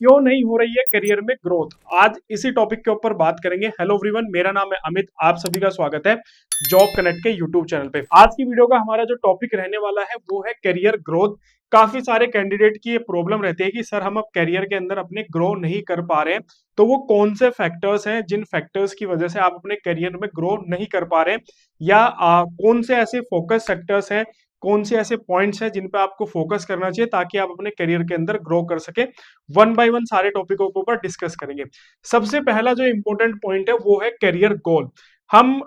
क्यों नहीं हो रही है करियर में ग्रोथ। आज इसी टॉपिक के ऊपर बात करेंगे। हेलो एवरीवन, मेरा नाम है अमित, आप सभी का स्वागत है जॉब कनेक्ट के यूट्यूब चैनल पे। आज की वीडियो का हमारा जो टॉपिक रहने वाला है वो है करियर ग्रोथ। काफी सारे कैंडिडेट की ये प्रॉब्लम रहती है कि सर हम अब करियर के अंदर अपने ग्रो नहीं कर पा रहे हैं। तो वो कौन से फैक्टर्स हैं जिन फैक्टर्स की वजह से आप अपने करियर में ग्रो नहीं कर पा रहे हैं, या कौन से ऐसे फोकस सेक्टर्स हैं, कौन से ऐसे पॉइंट्स हैं जिन पे आपको फोकस करना चाहिए ताकि आप अपने करियर के अंदर ग्रो कर सके। वन बाय वन सारे टॉपिकों के ऊपर डिस्कस करेंगे। सबसे पहला जो इंपॉर्टेंट पॉइंट है वो है करियर गोल। हम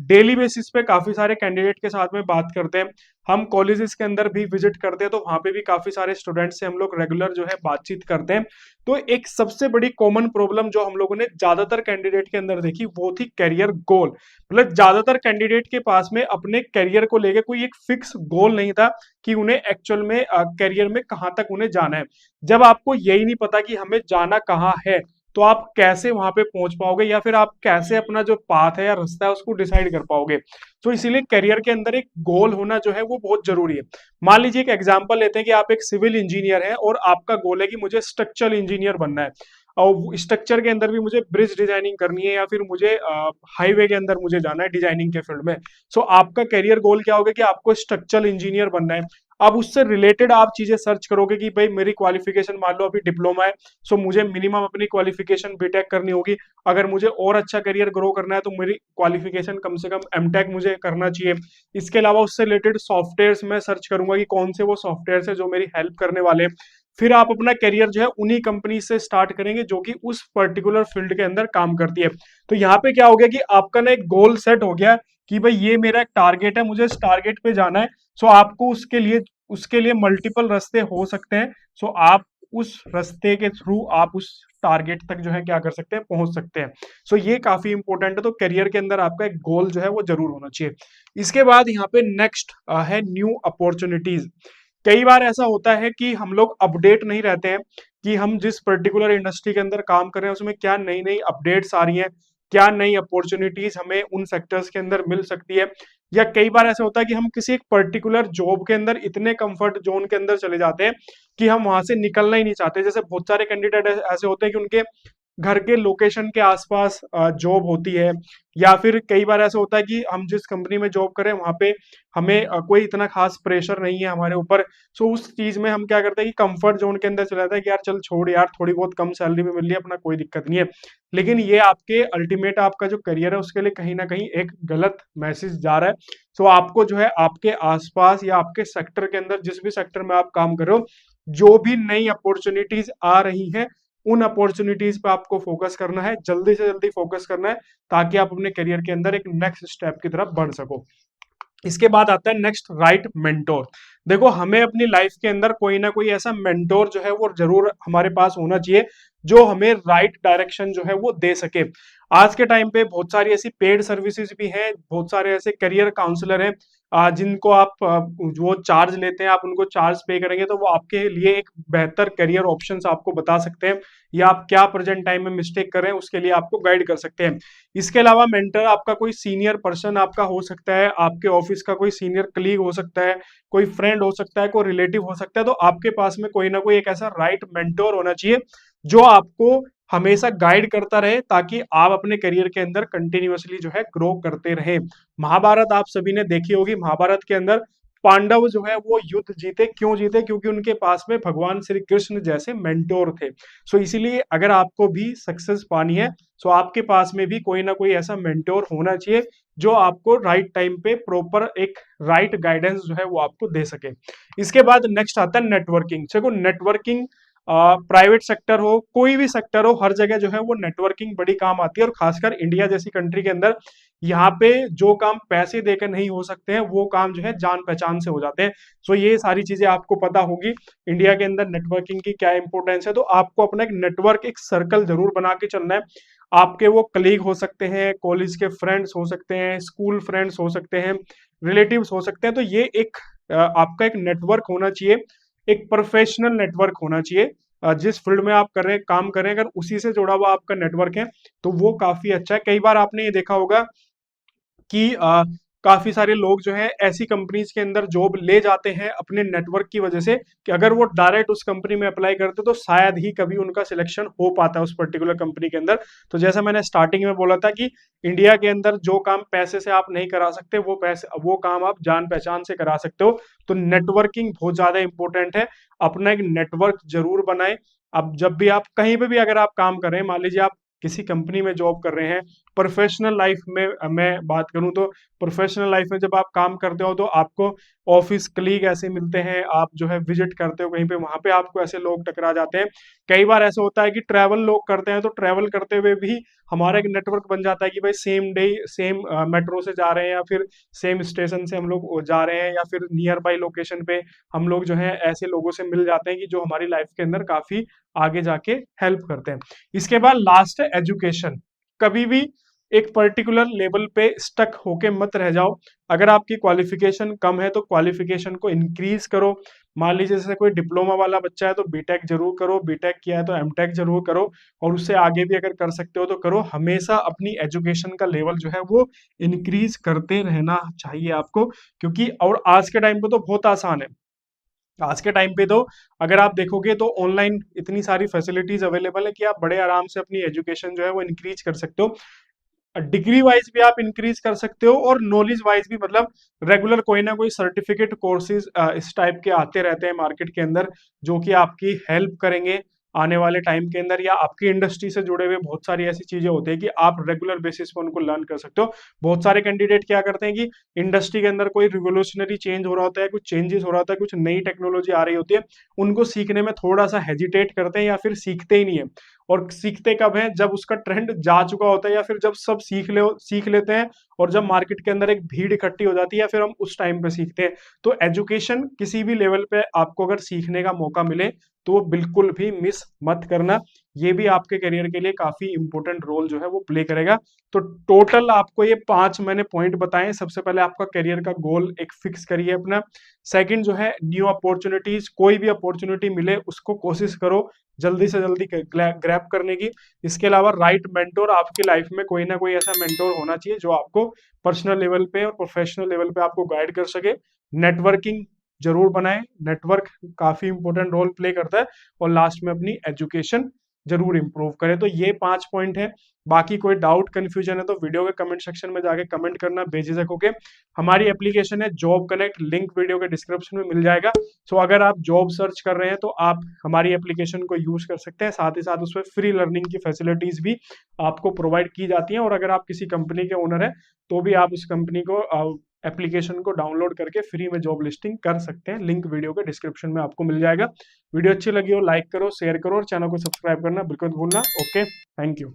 डेली बेसिस पे काफी सारे कैंडिडेट के साथ में बात करते हैं। हम कॉलेजेस के अंदर भी विजिट करते हैं, तो वहां पे भी काफी सारे स्टूडेंट से हम लोग रेगुलर जो है बातचीत करते हैं। तो एक सबसे बड़ी कॉमन प्रॉब्लम जो हम लोगों ने ज्यादातर कैंडिडेट के अंदर देखी वो थी करियर गोल। मतलब ज्यादातर कैंडिडेट के पास में अपने करियर को लेकर कोई एक फिक्स गोल नहीं था कि उन्हें एक्चुअल में करियर में कहाँ तक उन्हें जाना है। जब आपको यही नहीं पता कि हमें जाना कहाँ है, तो आप कैसे वहां पे पहुंच पाओगे, या फिर आप कैसे अपना जो पाथ है या रास्ता है उसको डिसाइड कर पाओगे। तो इसीलिए करियर के अंदर एक गोल होना जो है वो बहुत जरूरी है। मान लीजिए एक एग्जांपल लेते हैं कि आप एक सिविल इंजीनियर हैं और आपका गोल है कि मुझे स्ट्रक्चरल इंजीनियर बनना है, और स्ट्रक्चर के अंदर भी मुझे ब्रिज डिजाइनिंग करनी है, या फिर मुझे हाईवे के अंदर मुझे जाना है डिजाइनिंग के फील्ड में। सो आपका करियर गोल क्या होगा कि आपको स्ट्रक्चरल इंजीनियर बनना है। अब उससे रिलेटेड आप चीजें सर्च करोगे कि भाई मेरी क्वालिफिकेशन मान लो अभी डिप्लोमा है, सो मुझे मिनिमम अपनी क्वालिफिकेशन बीटेक करनी होगी। अगर मुझे और अच्छा करियर ग्रो करना है तो मेरी क्वालिफिकेशन कम से कम एमटेक मुझे करना चाहिए। इसके अलावा उससे रिलेटेड सॉफ्टवेयर्स मैं सर्च करूंगा कि कौन से वो सॉफ्टवेयर है जो मेरी हेल्प करने वाले हैं। फिर आप अपना करियर जो है उन्हीं कंपनी से स्टार्ट करेंगे जो कि उस पर्टिकुलर फील्ड के अंदर काम करती है। तो यहाँ पे क्या हो गया कि आपका ना एक गोल सेट हो गया कि भाई ये मेरा एक टारगेट है, मुझे इस टारगेट पे जाना है। सो आपको उसके लिए मल्टीपल रास्ते हो सकते हैं। सो आप उस रास्ते के थ्रू आप उस टारगेट तक जो है क्या कर सकते हैं, पहुंच सकते हैं। सो ये काफी इंपॉर्टेंट है। तो करियर के अंदर आपका एक गोल जो है वो जरूर होना चाहिए। इसके बाद यहाँ पे नेक्स्ट है न्यू अपॉर्चुनिटीज। कई बार ऐसा होता है कि हम लोग अपडेट नहीं रहते हैं कि हम जिस पर्टिकुलर इंडस्ट्री के अंदर काम कर रहे हैं उसमें क्या नई नई अपडेट्स आ रही हैं, क्या नई अपॉर्चुनिटीज हमें उन सेक्टर्स के अंदर मिल सकती है। या कई बार ऐसा होता है कि हम किसी एक पर्टिकुलर जॉब के अंदर इतने कंफर्ट जोन के अंदर चले जाते हैं कि हम वहां से निकलना ही नहीं चाहते। जैसे बहुत सारे कैंडिडेट ऐसे होते हैं कि उनके घर के लोकेशन के आसपास जॉब होती है, या फिर कई बार ऐसा होता है कि हम जिस कंपनी में जॉब करें वहां पे हमें कोई इतना खास प्रेशर नहीं है हमारे ऊपर। सो उस चीज में हम क्या करते हैं कि कंफर्ट जोन के अंदर चला जाता है कि यार चल छोड़ यार, थोड़ी बहुत कम सैलरी में मिल रही है, अपना कोई दिक्कत नहीं है। लेकिन ये आपके अल्टीमेट आपका जो करियर है उसके लिए कहीं ना कहीं एक गलत मैसेज जा रहा है। सो आपको जो है आपके आसपास या आपके सेक्टर के अंदर, जिस भी सेक्टर में आप काम कर रहे हो, जो भी नई अपॉर्चुनिटीज आ रही हैं उन अपॉर्चुनिटीज पे आपको फोकस करना है, जल्दी से जल्दी फोकस करना है, ताकि आप अपने करियर के अंदर एक नेक्स्ट स्टेप की तरफ बढ़ सको। इसके बाद आता है नेक्स्ट, राइट मेंटोर। देखो हमें अपनी लाइफ के अंदर कोई ना कोई ऐसा मेंटोर जो है वो जरूर हमारे पास होना चाहिए जो हमें राइट डायरेक्शन जो है वो दे सके। आज के टाइम पे बहुत सारी ऐसी पेड सर्विसेज भी हैं, बहुत सारे ऐसे करियर काउंसलर हैं जिनको आप वो चार्ज लेते हैं, आप उनको चार्ज पे करेंगे तो वो आपके लिए एक बेहतर करियर ऑप्शंस आपको बता सकते हैं, या आप क्या प्रेजेंट टाइम में मिस्टेक कर रहे हैं उसके लिए आपको गाइड कर सकते हैं। इसके अलावा मेंटर आपका कोई सीनियर पर्सन आपका हो सकता है, आपके ऑफिस का कोई सीनियर कलीग हो सकता है, कोई फ्रेंड हो सकता है, कोई रिलेटिव हो सकता है। तो आपके पास में कोई ना कोई एक ऐसा राइट मेंटोर होना चाहिए जो आपको हमेशा गाइड करता रहे, ताकि आप अपने करियर के अंदर कंटिन्यूअसली जो है ग्रो करते रहे। महाभारत आप सभी ने देखी होगी। महाभारत के अंदर पांडव जो है वो युद्ध जीते, क्यों जीते? क्योंकि उनके पास में भगवान श्री कृष्ण जैसे मेंटोर थे। सो इसीलिए अगर आपको भी सक्सेस पानी है, सो आपके पास में भी कोई ना कोई ऐसा मेंटोर होना चाहिए जो आपको राइट टाइम पे प्रॉपर एक राइट गाइडेंस जो है वो आपको दे सके। इसके बाद नेक्स्ट आता है नेटवर्किंग। देखो नेटवर्किंग, प्राइवेट सेक्टर हो कोई भी सेक्टर हो, हर जगह जो है वो नेटवर्किंग बड़ी काम आती है। और खासकर इंडिया जैसी कंट्री के अंदर यहाँ पे जो काम पैसे देकर नहीं हो सकते हैं वो काम जो है जान पहचान से हो जाते हैं। सो ये सारी चीजें आपको पता होगी इंडिया के अंदर नेटवर्किंग की क्या इंपॉर्टेंस है। तो आपको अपना एक नेटवर्क, एक सर्कल जरूर बना के चलना है। आपके वो कलीग हो सकते हैं, कॉलेज के फ्रेंड्स हो सकते हैं, स्कूल फ्रेंड्स हो सकते हैं, रिलेटिव्स हो सकते हैं। तो ये एक आपका एक नेटवर्क होना चाहिए, एक प्रोफेशनल नेटवर्क होना चाहिए। जिस फील्ड में आप कर रहे हैं, काम कर रहे हैं, अगर उसी से जुड़ा हुआ आपका नेटवर्क है तो वो काफी अच्छा है। कई बार आपने ये देखा होगा कि काफी सारे लोग जो है ऐसी कंपनीज के अंदर जॉब ले जाते हैं अपने नेटवर्क की वजह से, कि अगर वो डायरेक्ट उस कंपनी में अप्लाई करते तो शायद ही कभी उनका सिलेक्शन हो पाता है उस पर्टिकुलर कंपनी के अंदर। तो जैसा मैंने स्टार्टिंग में बोला था कि इंडिया के अंदर जो काम पैसे से आप नहीं करा सकते, वो काम आप जान पहचान से करा सकते हो। तो नेटवर्किंग बहुत ज्यादा इंपॉर्टेंट है। अपना एक नेटवर्क जरूर बनाए। अब जब भी आप कहीं पे भी अगर आप काम कर रहे हैं, मान लीजिए आप किसी कंपनी में जॉब कर रहे हैं, प्रोफेशनल लाइफ में मैं बात करूं तो प्रोफेशनल लाइफ में जब आप काम करते हो तो आपको ऑफिस कलीग ऐसे मिलते हैं, आप जो है विजिट करते हो कहीं पे, वहां पे आपको ऐसे लोग टकरा जाते हैं। कई बार ऐसा होता है कि ट्रैवल लोग करते हैं, तो ट्रैवल करते हुए भी हमारा एक नेटवर्क बन जाता है कि भाई सेम डे सेम मेट्रो से जा रहे हैं, या फिर सेम स्टेशन से हम लोग जा रहे हैं, या फिर नियर बाई लोकेशन पे हम लोग जो है ऐसे लोगों से मिल जाते हैं कि जो हमारी लाइफ के अंदर काफी आगे जाके हेल्प करते हैं। इसके बाद लास्ट है एजुकेशन। कभी भी एक पर्टिकुलर लेवल पे स्टक होके मत रह जाओ। अगर आपकी क्वालिफिकेशन कम है तो क्वालिफिकेशन को इंक्रीज करो। मान लीजिए जैसे कोई डिप्लोमा वाला बच्चा है तो बीटेक जरूर करो, बीटेक किया है तो एमटेक जरूर करो, और उससे आगे भी अगर कर सकते हो तो करो। हमेशा अपनी एजुकेशन का लेवल जो है वो इंक्रीज करते रहना चाहिए आपको, क्योंकि और आज के टाइम पे तो बहुत आसान है। आज के टाइम पे तो अगर आप देखोगे तो ऑनलाइन इतनी सारी फैसिलिटीज अवेलेबल है कि आप बड़े आराम से अपनी एजुकेशन जो है वो इंक्रीज कर सकते हो। डिग्री वाइज भी आप इंक्रीज कर सकते हो, और नॉलेज वाइज भी, मतलब रेगुलर कोई ना कोई सर्टिफिकेट कोर्सेज इस टाइप के आते रहते हैं मार्केट के अंदर, जो कि आपकी हेल्प करेंगे आने वाले टाइम के अंदर। या आपकी इंडस्ट्री से जुड़े हुए बहुत सारी ऐसी चीजें होती है कि आप रेगुलर बेसिस पर उनको लर्न कर सकते हो। बहुत सारे कैंडिडेट क्या करते हैं कि इंडस्ट्री के अंदर कोई रिवोल्यूशनरी चेंज हो रहा होता है, कुछ चेंजेस हो रहा होता है, कुछ नई टेक्नोलॉजी आ रही होती है, उनको सीखने में थोड़ा सा हेजिटेट करते हैं या फिर सीखते ही नहीं है। और सीखते कब है, जब उसका ट्रेंड जा चुका होता है, या फिर जब सब सीख लेते हैं, और जब मार्केट के अंदर एक भीड़ इकट्ठी हो जाती है, फिर हम उस टाइम पे सीखते हैं। तो एजुकेशन किसी भी लेवल पे आपको अगर सीखने का मौका मिले तो वो बिल्कुल भी मिस मत करना। ये भी आपके करियर के लिए काफी इंपॉर्टेंट रोल जो है वो प्ले करेगा। तो टोटल आपको ये 5 मैंने पॉइंट बताए। सबसे पहले आपका करियर का गोल एक फिक्स करिए अपना। सेकंड जो है, न्यू अपॉर्चुनिटीज, कोई भी अपॉर्चुनिटी मिले उसको कोशिश करो जल्दी से जल्दी ग्रैब करने की। इसके अलावा राइट मेंटोर, आपकी लाइफ में कोई ना कोई ऐसा मेंटोर होना चाहिए जो आपको पर्सनल लेवल पे और प्रोफेशनल लेवल पे आपको गाइड कर सके। नेटवर्किंग जरूर बनाएं, नेटवर्क काफी इंपॉर्टेंट रोल प्ले करता है। और लास्ट में अपनी एजुकेशन जरूर इंप्रूव करें। तो ये 5 पॉइंट है। बाकी कोई डाउट कंफ्यूजन है तो वीडियो के कमेंट सेक्शन में जाके कमेंट करना बेझिझक होके। हमारी एप्लीकेशन है जॉब कनेक्ट, लिंक वीडियो के डिस्क्रिप्शन में मिल जाएगा। सो अगर आप जॉब सर्च कर रहे हैं तो आप हमारी एप्लीकेशन को यूज कर सकते हैं। साथ ही साथ उसमें फ्री लर्निंग की फैसिलिटीज भी आपको प्रोवाइड की जाती हैं। और अगर आप किसी कंपनी के ओनर हैं तो भी आप उस कंपनी को एप्लीकेशन को डाउनलोड करके फ्री में जॉब लिस्टिंग कर सकते हैं। लिंक वीडियो के डिस्क्रिप्शन में आपको मिल जाएगा। वीडियो अच्छी लगी हो लाइक करो, शेयर करो, और चैनल को सब्सक्राइब करना बिल्कुल भूलना। Okay, thank you.